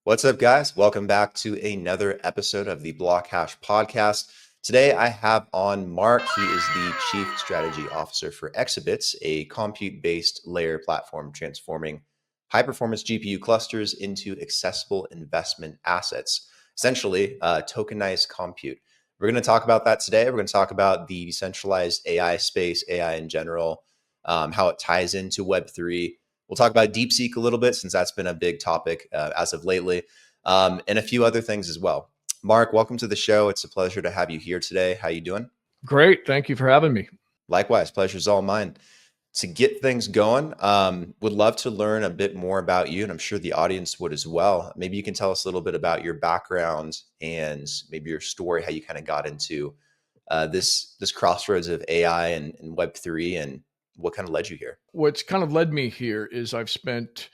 What's up, guys? Welcome back to another episode of the BlockHash podcast. Today, I have on Mark. He is the Chief Strategy Officer for Exabits, a compute-based layer platform transforming high-performance GPU clusters into accessible investment assets, essentially tokenized compute. We're going to talk about that today. We're going to talk about the decentralized AI space, AI in general, how it ties into Web3. We'll talk about DeepSeek a little bit since that's been a big topic as of lately, and a few other things as well. Mark, welcome to the show. It's a pleasure to have you here today. How you doing? Great. Thank you for having me. Likewise, pleasure's all mine. To get things going, would love to learn a bit more about you, and I'm sure the audience would as well. Maybe you can tell us a little bit about your background and maybe your story, how you kind of got into this crossroads of AI and Web3, and what kind of led you here. What's kind of led me here is I've spent,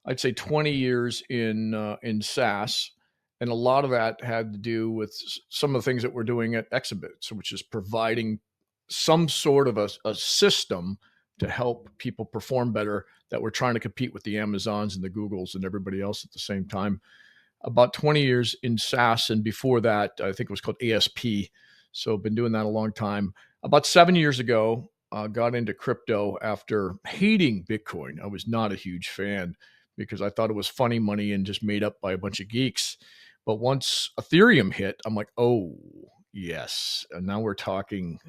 I'd say, 20 years in SaaS, and a lot of that had to do with some of the things that we're doing at Exabits, which is providing some sort of a system to help people perform better. That we're trying to compete with the Amazons and the Googles and everybody else at the same time. About 20 years in SaaS, and before that, I think it was called ASP. So I've been doing that a long time. About 7 years ago, got into crypto after hating Bitcoin. I was not a huge fan because I thought it was funny money and just made up by a bunch of geeks. But once Ethereum hit, I'm like, oh, yes. And now we're talking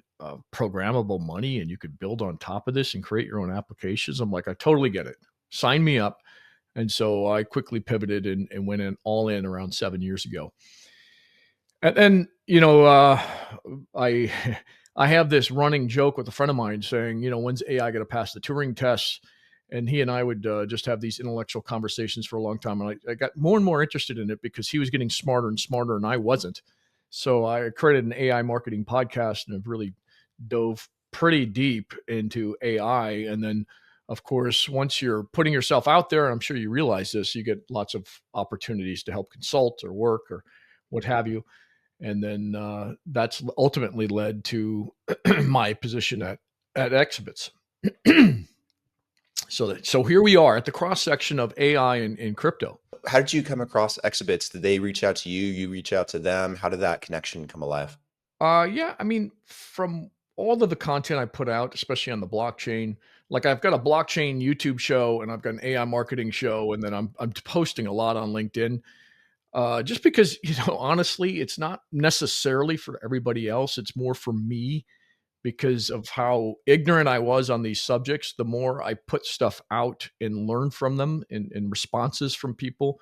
programmable money, and you could build on top of this and create your own applications. I'm like, I totally get it. Sign me up. And so I quickly pivoted and went in all in around 7 years ago. And then, I I have this running joke with a friend of mine saying, when's AI going to pass the Turing tests? And he and I would just have these intellectual conversations for a long time. And I got more and more interested in it because he was getting smarter and smarter, and I wasn't. So I created an AI marketing podcast and have really dove pretty deep into AI. And then, of course, once you're putting yourself out there, I'm sure you realize this, you get lots of opportunities to help consult or work or what have you. And then that's ultimately led to my position at Exhibits. So here we are at the cross section of AI and crypto. How did you come across Exhibits? Did they reach out to you? You reach out to them? How did that connection come alive? Yeah, I mean, from all of the content I put out, especially on the blockchain, like I've got a blockchain YouTube show and I've got an AI marketing show, and then I'm posting a lot on LinkedIn. Just because, honestly, it's not necessarily for everybody else. It's more for me because of how ignorant I was on these subjects. The more I put stuff out and learn from them and responses from people,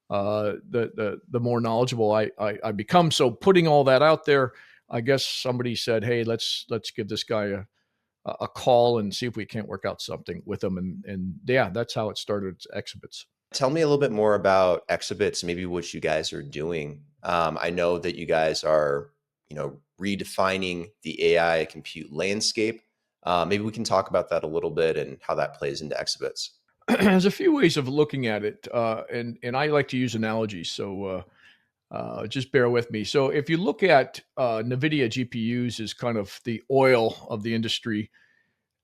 the more knowledgeable I become. So putting all that out there, I guess somebody said, "Hey, let's give this guy a call and see if we can't work out something with him." And yeah, that's how it started. Exhibits. Tell me a little bit more about Exhibits, maybe what you guys are doing. I know that you guys are, redefining the AI compute landscape. Maybe we can talk about that a little bit and how that plays into Exhibits. There's a few ways of looking at it, and I like to use analogies. So just bear with me. So if you look at NVIDIA GPUs as kind of the oil of the industry,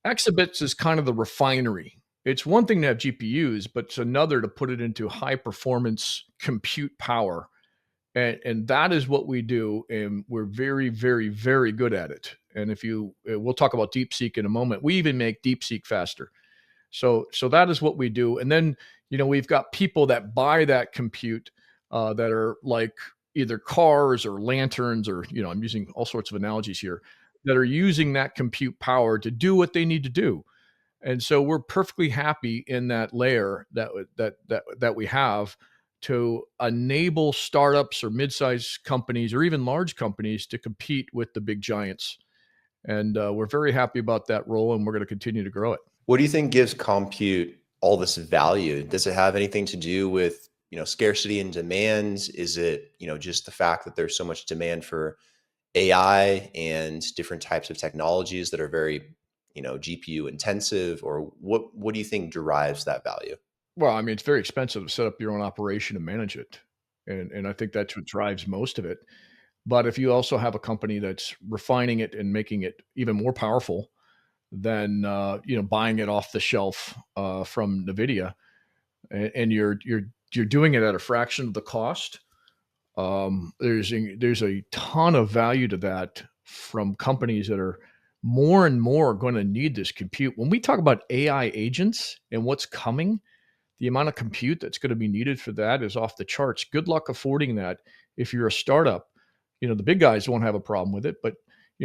Exhibits is kind of the refinery. It's one thing to have GPUs, but it's another to put it into high performance compute power. And that is what we do. And we're very, very, very good at it. And we'll talk about DeepSeek in a moment. We even make DeepSeek faster. So that is what we do. And then, we've got people that buy that compute that are like either cars or lanterns, or, I'm using all sorts of analogies here, that are using that compute power to do what they need to do. And so we're perfectly happy in that layer that we have to enable startups or mid-sized companies or even large companies to compete with the big giants. And we're very happy about that role, and we're going to continue to grow it. What do you think gives compute all this value? Does it have anything to do with, scarcity and demand? Is it, just the fact that there's so much demand for AI and different types of technologies that are very, GPU intensive, or what do you think derives that value? Well, I mean, it's very expensive to set up your own operation and manage it. And I think that's what drives most of it. But if you also have a company that's refining it and making it even more powerful than buying it off the shelf from NVIDIA, and you're you're doing it at a fraction of the cost. There's a ton of value to that from companies that are more and more going to need this compute. When we talk about AI agents and what's coming, the amount of compute that's going to be needed for that is off the charts. Good luck affording that if you're a startup. The big guys won't have a problem with it, but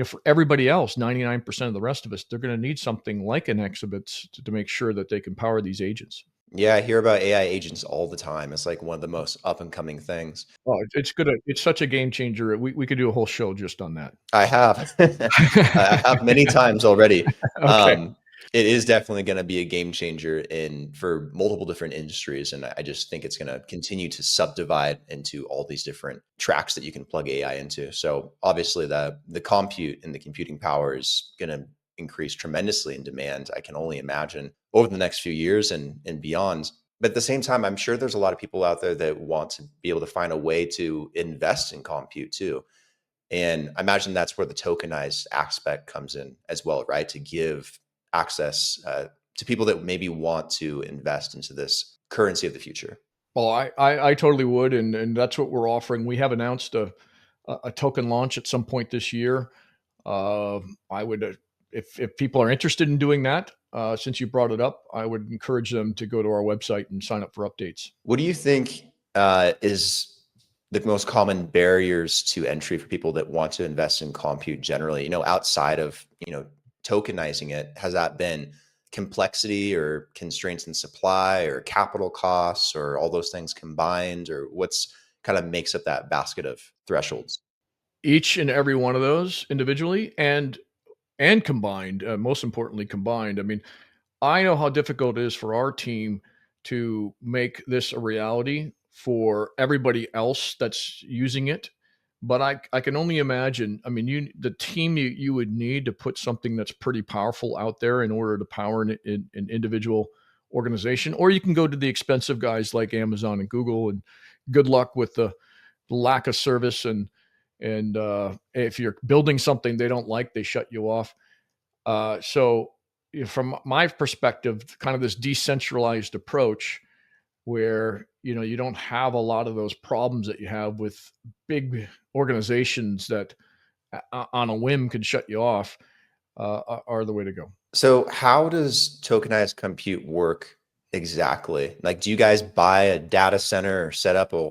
for everybody else, 99% of the rest of us, they're going to need something like an Exabits to make sure that they can power these agents. Yeah, I hear about AI agents all the time. It's like one of the most up and coming things. Oh, it's good. It's such a game changer. We could do a whole show just on that. I have. I have many times already. Okay. It is definitely going to be a game changer in for multiple different industries, and I just think it's going to continue to subdivide into all these different tracks that you can plug AI into. So obviously, the compute and the computing power is going to increase tremendously in demand. I can only imagine over the next few years and beyond. But at the same time, I'm sure there's a lot of people out there that want to be able to find a way to invest in compute too. And I imagine that's where the tokenized aspect comes in as well, right? To give access to people that maybe want to invest into this currency of the future. Well, I totally would, and that's what we're offering. We have announced a token launch at some point this year. I would, if people are interested in doing that, since you brought it up, I would encourage them to go to our website and sign up for updates. What do you think is the most common barriers to entry for people that want to invest in compute generally? Outside of tokenizing it, has that been complexity or constraints in supply or capital costs or all those things combined, or what's kind of makes up that basket of thresholds? Each and every one of those individually and combined, most importantly combined. I mean, I know how difficult it is for our team to make this a reality for everybody else that's using it. But I can only imagine. I mean, the team you would need to put something that's pretty powerful out there in order to power an individual organization, or you can go to the expensive guys like Amazon and Google, and good luck with the lack of service and if you're building something they don't like, they shut you off. So, from my perspective, kind of this decentralized approach where you don't have a lot of those problems that you have with big organizations that on a whim could shut you off, are the way to go. So how does tokenized compute work exactly? Like, do you guys buy a data center or set up a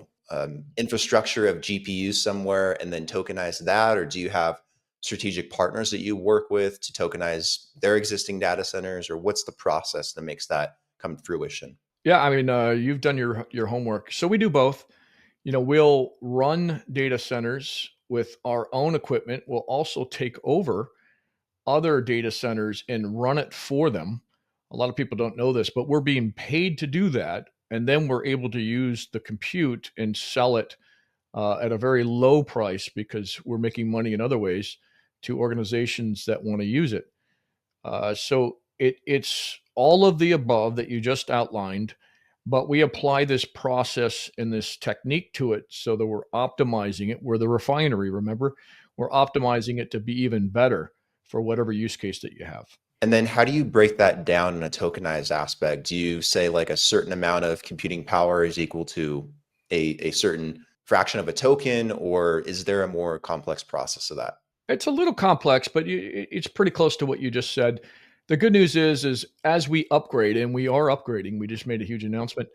infrastructure of GPUs somewhere and then tokenize that, or do you have strategic partners that you work with to tokenize their existing data centers, or what's the process that makes that come to fruition? Yeah, I mean, you've done your homework. So we do both. We'll run data centers with our own equipment. We'll also take over other data centers and run it for them. A lot of people don't know this, but we're being paid to do that. And then we're able to use the compute and sell it at a very low price because we're making money in other ways to organizations that want to use it. So it's all of the above that you just outlined, but we apply this process and this technique to it so that we're optimizing it. We're the refinery, remember? We're optimizing it to be even better for whatever use case that you have. And then how do you break that down in a tokenized aspect? Do you say like a certain amount of computing power is equal to a certain fraction of a token, or is there a more complex process of that? It's a little complex, but it's pretty close to what you just said. The good news is as we upgrade, and we are upgrading, we just made a huge announcement.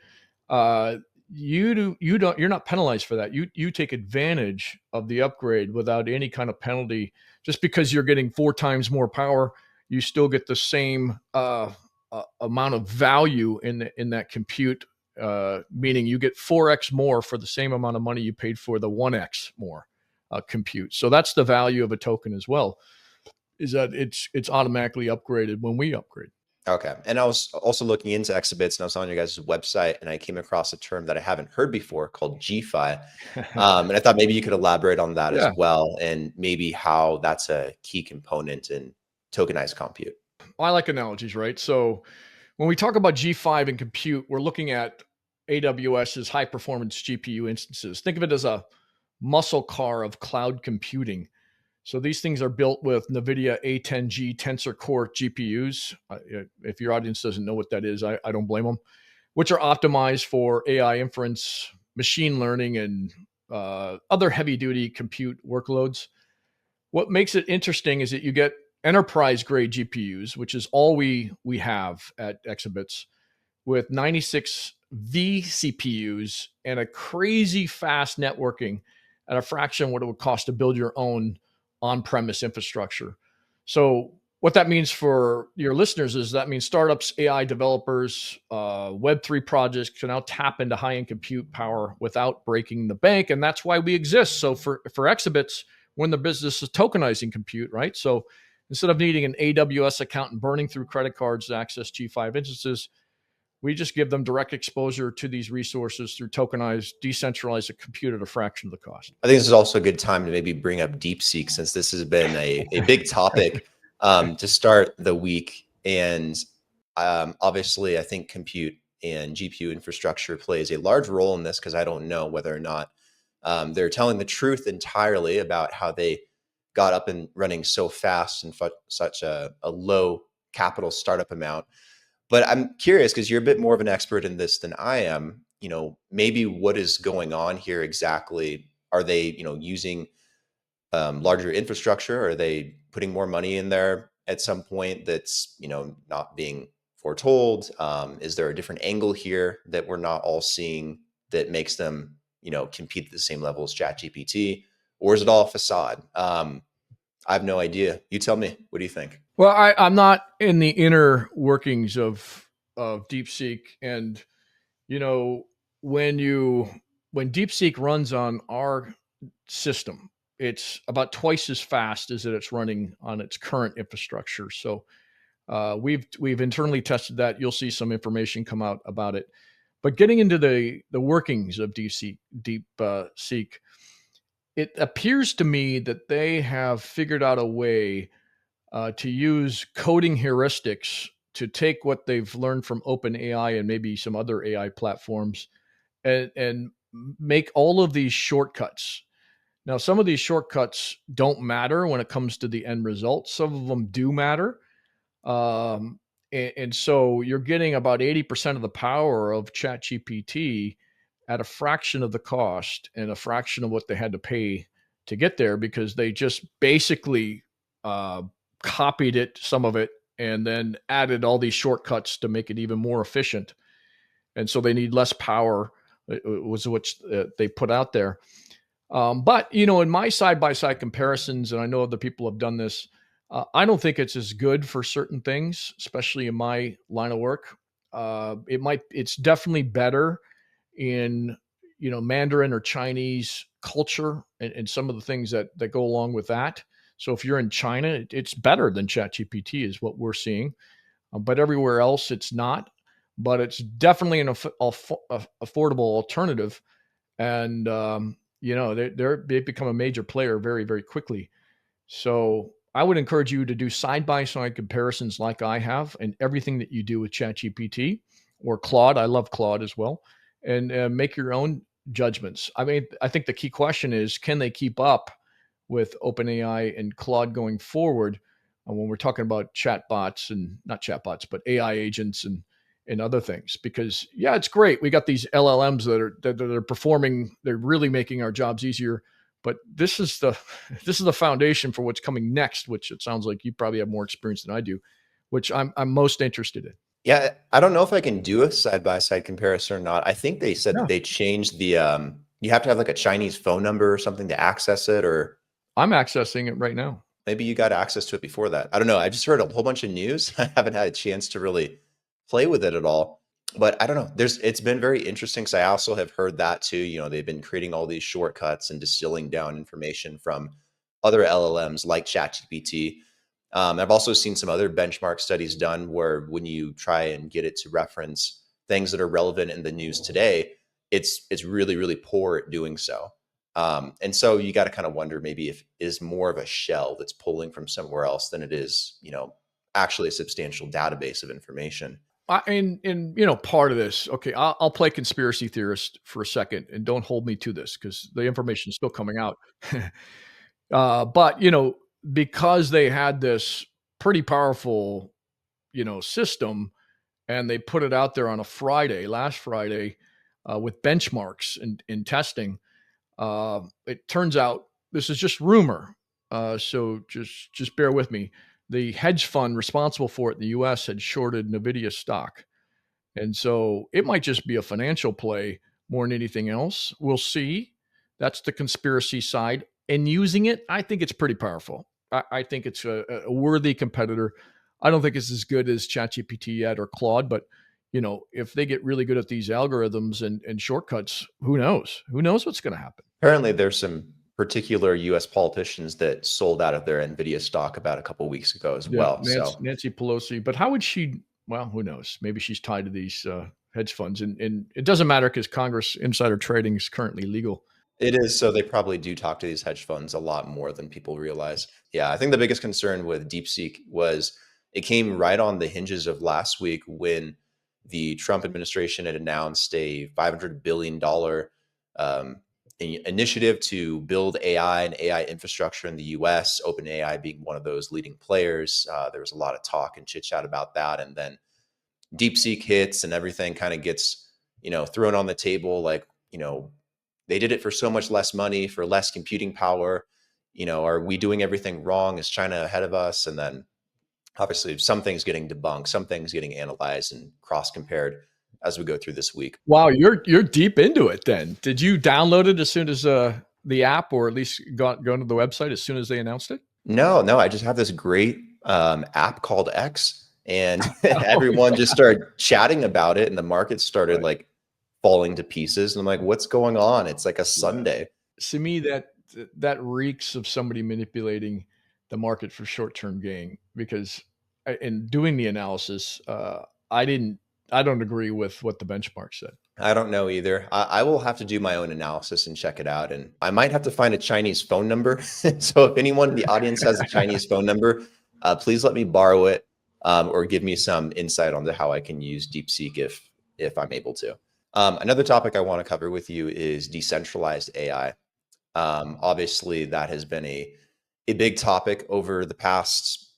Uh, you're not penalized for that. You take advantage of the upgrade without any kind of penalty. Just because you're getting 4 times more power, you still get the same amount of value in that compute. Meaning you get 4x more for the same amount of money you paid for the 1x more compute. So that's the value of a token as well. Is that it's automatically upgraded when we upgrade. Okay. And I was also looking into Exabits and I was on your guys' website and I came across a term that I haven't heard before called GFI. And I thought maybe you could elaborate on that as Yeah, well and maybe how that's a key component in tokenized compute. I like analogies, right? So when we talk about G5 and compute, we're looking at AWS's high performance GPU instances. Think of it as a muscle car of cloud computing. So these things are built with NVIDIA A10G Tensor Core GPUs. If your audience doesn't know what that is, I don't blame them. which are optimized for AI inference, machine learning, and other heavy duty compute workloads. What makes it interesting is that you get enterprise grade GPUs, which is all we have at Exabits, with 96 vCPUs and a crazy fast networking at a fraction of what it would cost to build your own on-premise infrastructure. So what that means for your listeners is that means startups, AI developers, Web3 projects can now tap into high-end compute power without breaking the bank, and that's why we exist. So for Exabits, we're in the business of tokenizing compute, right? So instead of needing an AWS account and burning through credit cards to access G5 instances, we just give them direct exposure to these resources through tokenized, decentralized compute at a fraction of the cost. I think this is also a good time to maybe bring up DeepSeek, since this has been a big topic to start the week. And obviously, I think compute and GPU infrastructure plays a large role in this, because I don't know whether or not they're telling the truth entirely about how they got up and running so fast and such a low capital startup amount. But I'm curious, because you're a bit more of an expert in this than I am. Maybe what is going on here exactly? Are they, using larger infrastructure? Are they putting more money in there at some point that's, not being foretold? Is there a different angle here that we're not all seeing that makes them, compete at the same level as ChatGPT? Or is it all facade? I have no idea. You tell me. What do you think? Well, I'm not in the inner workings of DeepSeek, and you know when you when DeepSeek runs on our system, it's about twice as fast as it's running on its current infrastructure. So we've internally tested that. You'll see some information come out about it. But getting into the workings of DeepSeek, it appears to me that they have figured out a way to use coding heuristics to take what they've learned from OpenAI and maybe some other AI platforms and make all of these shortcuts. Now, some of these shortcuts don't matter when it comes to the end result. Some of them do matter. And so you're getting about 80% of the power of ChatGPT at a fraction of the cost and a fraction of what they had to pay to get there, because they just basically uh, copied it, some of it, and then added all these shortcuts to make it even more efficient. And so they need less power, was what they put out there. But in my side by side comparisons, and I know other people have done this, I don't think it's as good for certain things, especially in my line of work. It's definitely better in Mandarin or Chinese culture and some of the things that go along with that. So if you're in China, it's better than ChatGPT is what we're seeing, but everywhere else it's not. But it's definitely an affordable alternative, and they've become a major player very, very quickly. So I would encourage you to do side by side comparisons like I have, and everything that you do with ChatGPT or Claude. I love Claude as well, and make your own judgments. I mean, I think the key question is, can they keep up with OpenAI and Claude going forward? When we're talking about chatbots, and not chatbots, but AI agents and other things. Because yeah, it's great. We got these LLMs that are performing. They're really making our jobs easier. But this is the this is the foundation for what's coming next, which it sounds like you probably have more experience than I do, which I'm most interested in. Yeah, I don't know if I can do a side by side comparison or not. I think they said that Yeah, they changed the you have to have like a Chinese phone number or something to access it, or I'm accessing it right now. maybe you got access to it before that. I don't know. I just heard a whole bunch of news. I haven't had a chance to really play with it at all. But I don't know. It's been very interesting, because I also have heard that too. They've been creating all these shortcuts and distilling down information from other LLMs like ChatGPT. I've also seen some other benchmark studies done where when you try and get it to reference things that are relevant in the news today, it's really, really poor at doing so. And so you got to kind of wonder, maybe if it is more of a shell that's pulling from somewhere else than it is, actually a substantial database of information. Part of this. Okay, I'll play conspiracy theorist for a second, and don't hold me to this because the information is still coming out. But because they had this pretty powerful, system, and they put it out there on a Friday, last Friday, with benchmarks in testing. It turns out this is just rumor, so just bear with me. The hedge fund responsible for it in the U.S. had shorted Nvidia stock, and so it might just be a financial play more than anything else. We'll see. That's the conspiracy side. And using it, I think it's pretty powerful. I think it's a worthy competitor. I don't think it's as good as ChatGPT yet or Claude, but if they get really good at these algorithms and shortcuts, who knows? Who knows what's going to happen? Apparently, there's some particular U.S. politicians that sold out of their Nvidia stock about a couple weeks ago as Yeah, well. So Nancy Pelosi. But how would she? Well, who knows? Maybe she's tied to these hedge funds, and it doesn't matter because Congress insider trading is currently legal. it is. So they probably do talk to these hedge funds a lot more than people realize. Yeah, I think the biggest concern with DeepSeek was it came right on the hinges of last week when the Trump administration had announced a $500 billion initiative to build AI and AI infrastructure in the US, OpenAI being one of those leading players. There was a lot of talk and chit chat about that. And then DeepSeek hits and everything kind of gets, thrown on the table. Like, they did it for so much less money, for less computing power. Are we doing everything wrong? Is China ahead of us? And then obviously some things getting debunked, some things getting analyzed and cross compared as we go through this week. Wow, you're deep into it. Then did you download it as soon as the app, or at least go to the website as soon as they announced it? No, no, I just have this great app called X, and Oh, everyone just started chatting about it, and the market started right. like falling to pieces. And I'm like, what's going on? It's like a Yeah. Sunday. To me, that reeks of somebody manipulating the market for short term gain. Because in doing the analysis, I didn't. I don't agree with what the benchmark said. I don't know either. I will have to do my own analysis and check it out. And I might have to find a Chinese phone number. So if anyone in the audience has a Chinese phone number, please let me borrow it, or give me some insight onto how I can use DeepSeek if I'm able to. Another topic I want to cover with you is decentralized AI. Obviously, that has been a big topic over the past,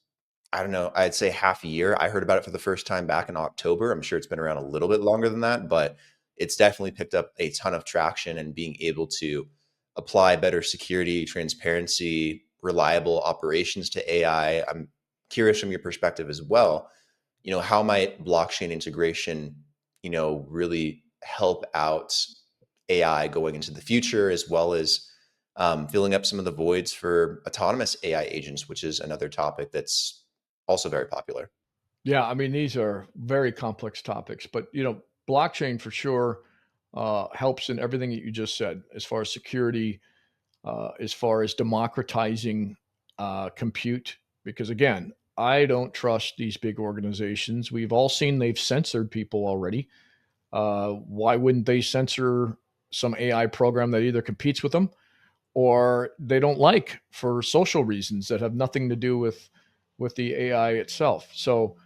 I don't know, I'd say half a year. I heard about it for the first time back in October. I'm sure it's been around a little bit longer than that, but it's definitely picked up a ton of traction, and being able to apply better security, transparency, reliable operations to AI. I'm curious from your perspective as well, how might blockchain integration, really help out AI going into the future, as well as filling up some of the voids for autonomous AI agents, which is another topic that's also very popular. Yeah, I mean these are very complex topics, but blockchain for sure helps in everything that you just said, as far as security, as far as democratizing compute. Because again, I don't trust these big organizations. We've all seen they've censored people already. Why wouldn't they censor some AI program that either competes with them or they don't like for social reasons that have nothing to do with the AI itself? So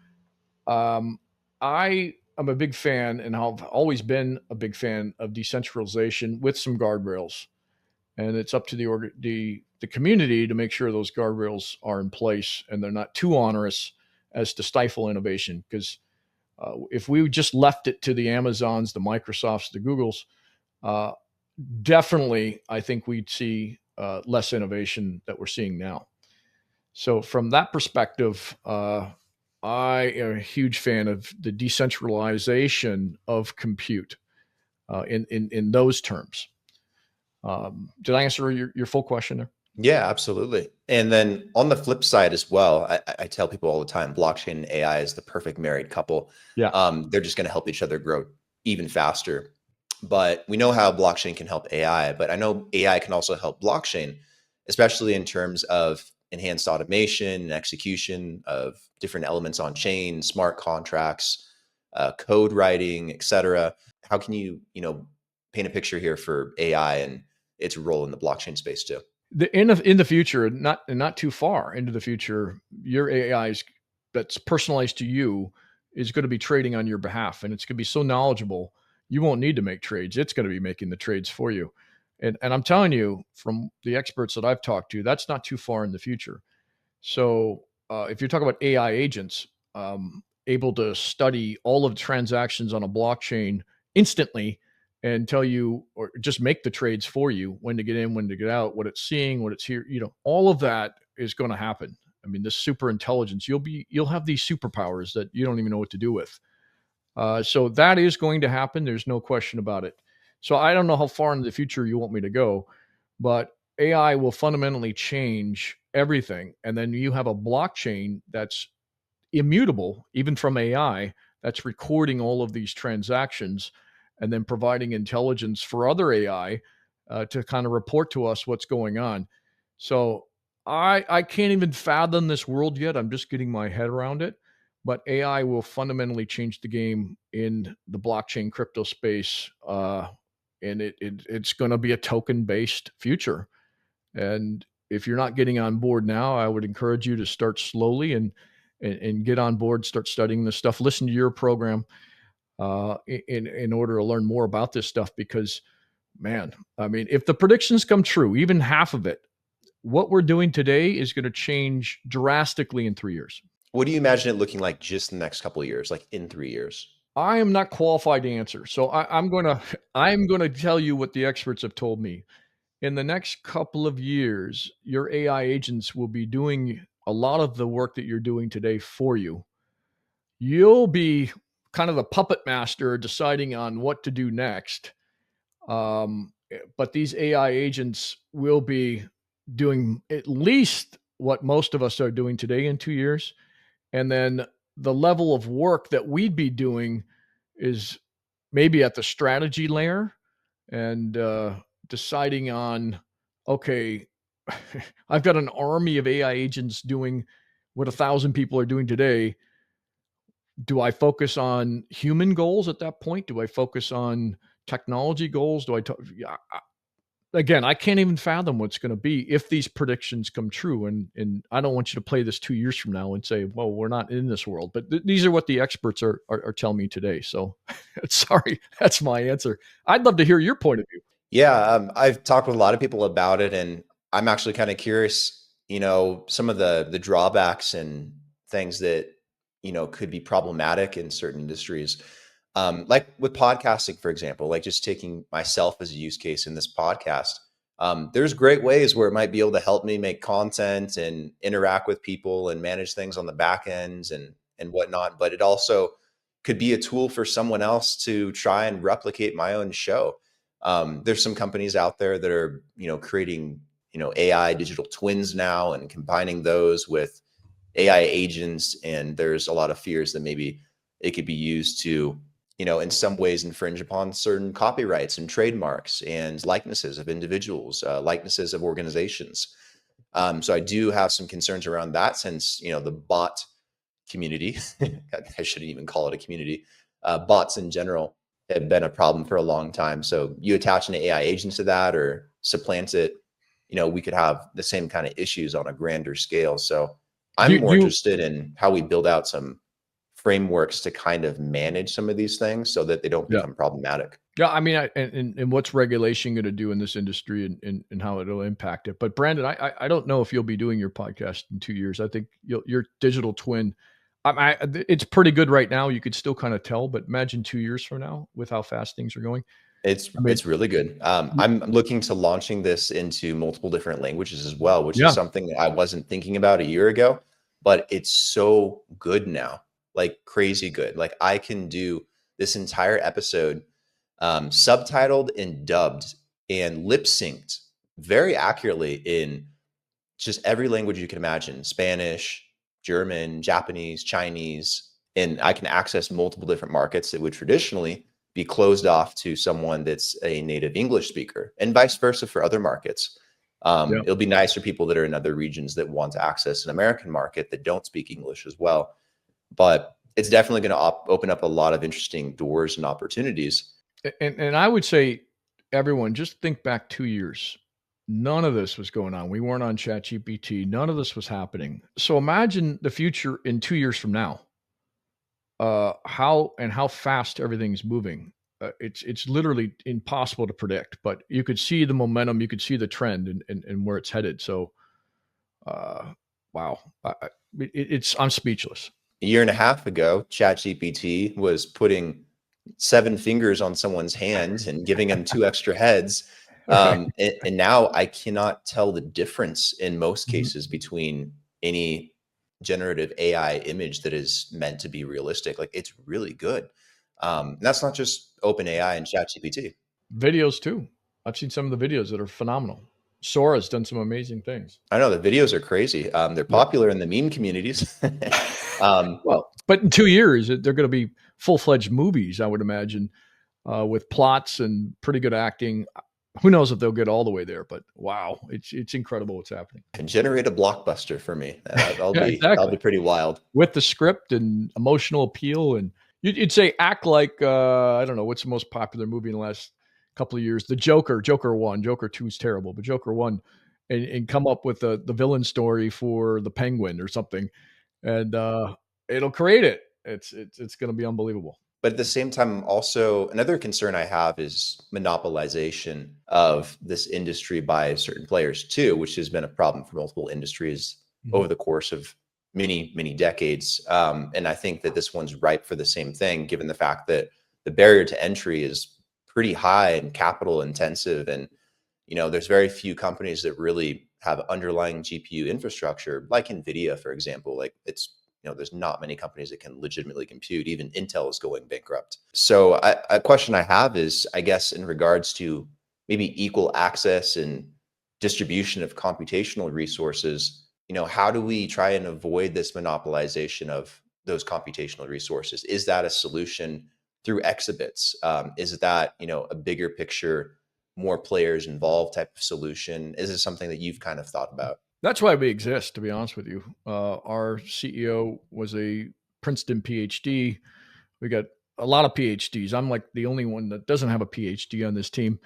I am a big fan, and I've always been a big fan of decentralization with some guardrails, and it's up to the community to make sure those guardrails are in place and they're not too onerous as to stifle innovation. Because if we just left it to the Amazons, the Microsofts, the Googles, uh, definitely I think we'd see less innovation that we're seeing now. So from that perspective, I am a huge fan of the decentralization of compute in those terms. Did I answer your full question there? Yeah, absolutely. And then on the flip side as well, I tell people all the time, blockchain and AI is the perfect married couple. Yeah. They're just going to help each other grow even faster. But we know how blockchain can help AI, but I know AI can also help blockchain, especially in terms of enhanced automation and execution of different elements on chain, smart contracts, code writing, etc. How can you paint a picture here for AI and its role in the blockchain space too? In the future, not too far into the future, your AI that's personalized to you is going to be trading on your behalf, and it's going to be so knowledgeable you won't need to make trades. It's going to be making the trades for you. And I'm telling you, from the experts that I've talked to, that's not too far in the future. So if you're talking about AI agents, able to study all of the transactions on a blockchain instantly and tell you or just make the trades for you, when to get in, when to get out, what it's seeing, what it's here, all of that is going to happen. I mean, this super intelligence, you'll have these superpowers that you don't even know what to do with. So that is going to happen. There's no question about it. So I don't know how far into the future you want me to go, but AI will fundamentally change everything. And then you have a blockchain that's immutable, even from AI, that's recording all of these transactions and then providing intelligence for other AI to kind of report to us what's going on. So I can't even fathom this world yet. I'm just getting my head around it. But AI will fundamentally change the game in the blockchain crypto space, and it's going to be a token based future. And if you're not getting on board now, I would encourage you to start slowly and get on board, start studying this stuff, listen to your program in order to learn more about this stuff. Because, man, I mean, if the predictions come true, even half of it, what we're doing today is going to change drastically in 3 years. What do you imagine it looking like just in the next couple of years, like in 3 years? I am not qualified to answer, so I'm gonna tell you what the experts have told me. In the next couple of years, your AI agents will be doing a lot of the work that you're doing today for you. You'll be kind of the puppet master deciding on what to do next. But these AI agents will be doing at least what most of us are doing today in 2 years. And then the level of work that we'd be doing is maybe at the strategy layer and deciding on, okay, I've got an army of AI agents doing what 1,000 people are doing today. Do I focus on human goals at that point? Do I focus on technology goals? Do I talk? Yeah, again, I can't even fathom what's going to be if these predictions come true. And I don't want you to play this 2 years from now and say, "Well, we're not in this world." But these are what the experts are telling me today. So, sorry, that's my answer. I'd love to hear your point of view. Yeah, I've talked with a lot of people about it, and I'm actually kind of curious, some of the drawbacks and things that, could be problematic in certain industries. Like with podcasting, for example, like just taking myself as a use case in this podcast. There's great ways where it might be able to help me make content and interact with people and manage things on the back ends and whatnot. But it also could be a tool for someone else to try and replicate my own show. There's some companies out there that are, creating, AI digital twins now and combining those with AI agents. And there's a lot of fears that maybe it could be used to, in some ways infringe upon certain copyrights and trademarks and likenesses of individuals, likenesses of organizations. So I do have some concerns around that, since, the bot community, I shouldn't even call it a community, bots in general have been a problem for a long time. So you attach an AI agent to that or supplant it, we could have the same kind of issues on a grander scale. So Do I'm you, do more you interested in how we build out some frameworks to kind of manage some of these things so that they don't yeah. become problematic. Yeah, I mean, and what's regulation going to do in this industry, and how it'll impact it. But Brandon, I don't know if you'll be doing your podcast in 2 years. I think your digital twin, it's pretty good right now. You could still kind of tell, but imagine 2 years from now with how fast things are going. It's I mean, it's really good. y- I'm looking to launching this into multiple different languages as well, which is yeah, something that I wasn't thinking about a year ago, but it's so good now, like crazy good. Like I can do this entire episode subtitled and dubbed and lip synced very accurately in just every language you can imagine: Spanish, German, Japanese, Chinese. And I can access multiple different markets that would traditionally be closed off to someone that's a native English speaker, and vice versa for other markets. yeah. It'll be nice for people that are in other regions that want to access an American market that don't speak English as well. But it's definitely going to open up a lot of interesting doors and opportunities. And I would say, everyone, just think back 2 years. None of this was going on. We weren't on ChatGPT. None of this was happening. So imagine the future in 2 years from now. How fast everything's moving. It's literally impossible to predict, but you could see the momentum, you could see the trend, and where it's headed. So, uh, wow, it's I'm speechless. a year and a half ago, ChatGPT was putting 7 fingers on someone's hand and giving them 2 extra heads. Right. And now I cannot tell the difference in most Mhm. cases between any generative AI image that is meant to be realistic. Like, it's really good. That's not just OpenAI and ChatGPT. Videos too. I've seen some of the videos that are phenomenal. Sora's done some amazing things. I know the videos are crazy. They're Yep. popular in the meme communities. Um, Well, but in 2 years, they're gonna be full-fledged movies, I would imagine, with plots and pretty good acting. Who knows if they'll get all the way there, but wow, it's incredible what's happening. can generate a blockbuster for me. Yeah, That'll be exactly. pretty wild. With the script and emotional appeal, and you'd say act like, I don't know, what's the most popular movie in the last couple of years? The Joker, Joker 1, Joker 2 is terrible, but Joker 1, and come up with the villain story for the Penguin or something, and, it'll create it. It's gonna be unbelievable. But at the same time, also another concern I have is monopolization of this industry by certain players too, which has been a problem for multiple industries Mhm. over the course of many, many decades. And I think that this one's ripe for the same thing, given the fact that the barrier to entry is pretty high and capital intensive. And there's very few companies that really have underlying GPU infrastructure, like NVIDIA, for example. Like there's not many companies that can legitimately compute. Even Intel is going bankrupt. So a question I have is, I guess, in regards to maybe equal access and distribution of computational resources, how do we try and avoid this monopolization of those computational resources? Is that a solution through exhibits? Is that, a bigger picture, more players involved type of solution? Is this something that you've kind of thought about? That's why we exist, to be honest with you. Our CEO was a Princeton PhD. We got a lot of PhDs. I'm like the only one that doesn't have a PhD on this team.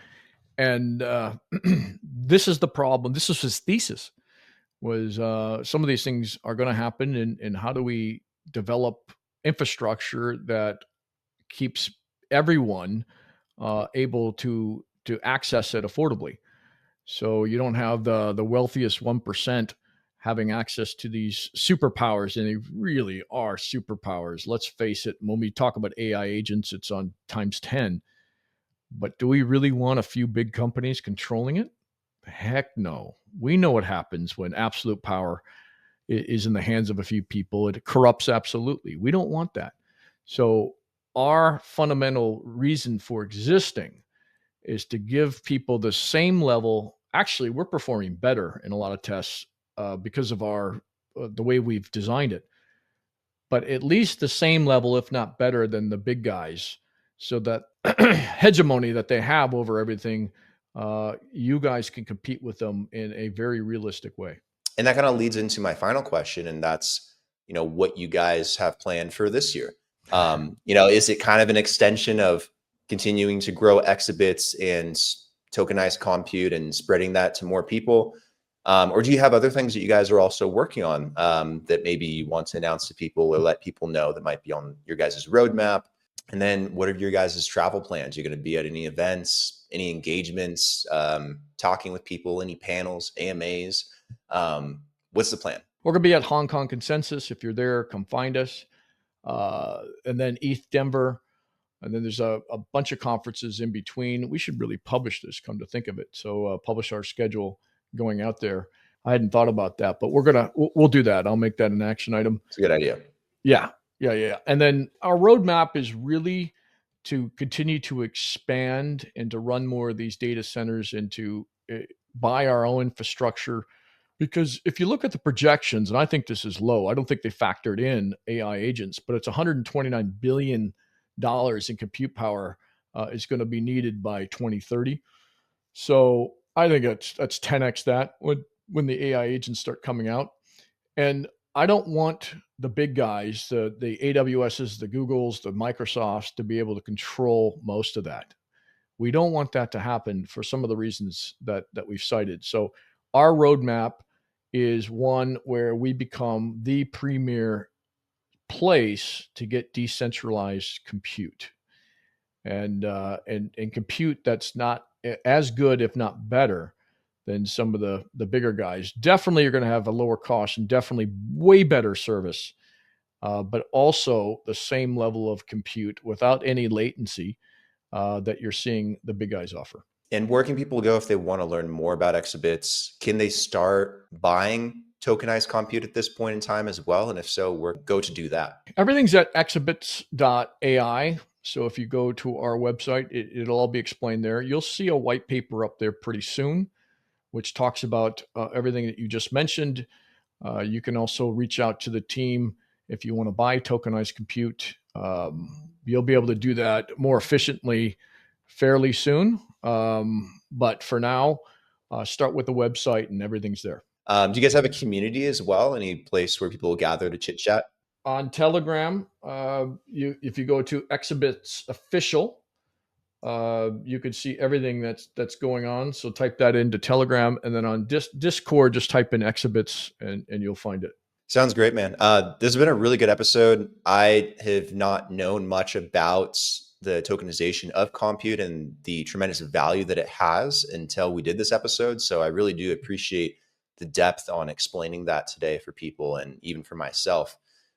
And this is the problem. This is his thesis was some of these things are going to happen, and how do we develop infrastructure that keeps everyone able to access it affordably, so you don't have the wealthiest 1% having access to these superpowers, and they really are superpowers. Let's face it, when we talk about AI agents, it's on times 10. But do we really want a few big companies controlling it? Heck no. We know what happens when absolute power is in the hands of a few people. It corrupts absolutely. We don't want that. So, our fundamental reason for existing is to give people the same level. Actually, we're performing better in a lot of tests because of our the way we've designed it, but at least the same level, if not better, than the big guys, so that hegemony that they have over everything, you guys can compete with them in a very realistic way. And that kind of leads into my final question, and that's, what you guys have planned for this year. Is it kind of an extension of continuing to grow exhibits and tokenized compute and spreading that to more people? Or do you have other things that you guys are also working on, that maybe you want to announce to people or let people know that might be on your guys' roadmap? And then what are your guys' travel plans? You're going to be at any events, any engagements, talking with people, any panels, AMAs? What's the plan? We're going to be at Hong Kong Consensus. If you're there, come find us. And then ETH Denver. And then there's a bunch of conferences in between. We should really publish this, come to think of it. So publish our schedule going out there. I hadn't thought about that, but we'll do that. I'll make that an action item. It's a good idea. Yeah, yeah. And then our roadmap is really to continue to expand and to run more of these data centers and to buy our own infrastructure. Because if you look at the projections, and I think this is low, I don't think they factored in AI agents, but it's $129 billion in compute power is going to be needed by 2030. So I think that's 10x that when the AI agents start coming out. And I don't want the big guys, the AWSs, the Googles, the Microsofts, to be able to control most of that. We don't want that to happen for some of the reasons that we've cited. So our roadmap is one where we become the premier place to get decentralized compute, and compute that's not as good, if not better, than some of the bigger guys. Definitely, you're going to have a lower cost and definitely way better service but also the same level of compute without any latency that you're seeing the big guys offer. And where can people go if they want to learn more about Exabits? Can they start buying tokenized compute at this point in time as well? And if so, where go to do that? Everything's at exabits.ai. So if you go to our website, it'll all be explained there. You'll see a white paper up there pretty soon, which talks about everything that you just mentioned. You can also reach out to the team if you want to buy tokenized compute. You'll be able to do that more efficiently fairly soon. But for now, start with the website and everything's there. Do you guys have a community as well? Any place where people will gather to chit chat? On Telegram, if you go to Exabits Official, you can see everything that's going on. So type that into Telegram, and then on Discord, just type in Exabits, and you'll find it. Sounds great, man. This has been a really good episode. I have not known much about the tokenization of compute and the tremendous value that it has until we did this episode. So I really do appreciate the depth on explaining that today for people and even for myself.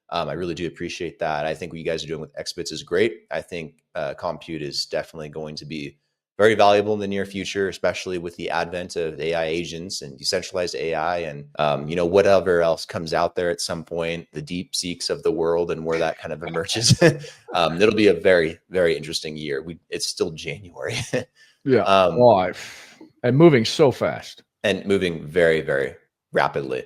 I really do appreciate that. I think what you guys are doing with Exabits is great. I think compute is definitely going to be very valuable in the near future, especially with the advent of AI agents and decentralized AI and, whatever else comes out there at some point, the DeepSeeks of the world and where that kind of emerges. It'll be a very, very interesting year. It's still January. Yeah. And moving so fast. And moving very, very rapidly.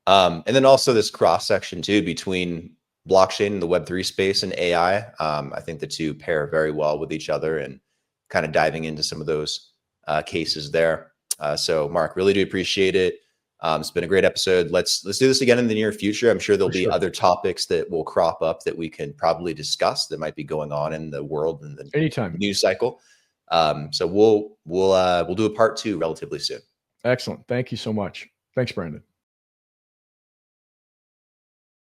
And then also this cross section too between blockchain and the Web3 space and AI. I think the two pair very well with each other and kind of diving into some of those cases there. So Mark, really do appreciate it. It's been a great episode. Let's do this again in the near future. I'm sure there'll be other topics that will crop up that we can probably discuss that might be going on in the world and the news cycle. So we'll do a part 2 relatively soon. Excellent. Thank you so much. Thanks, Brandon.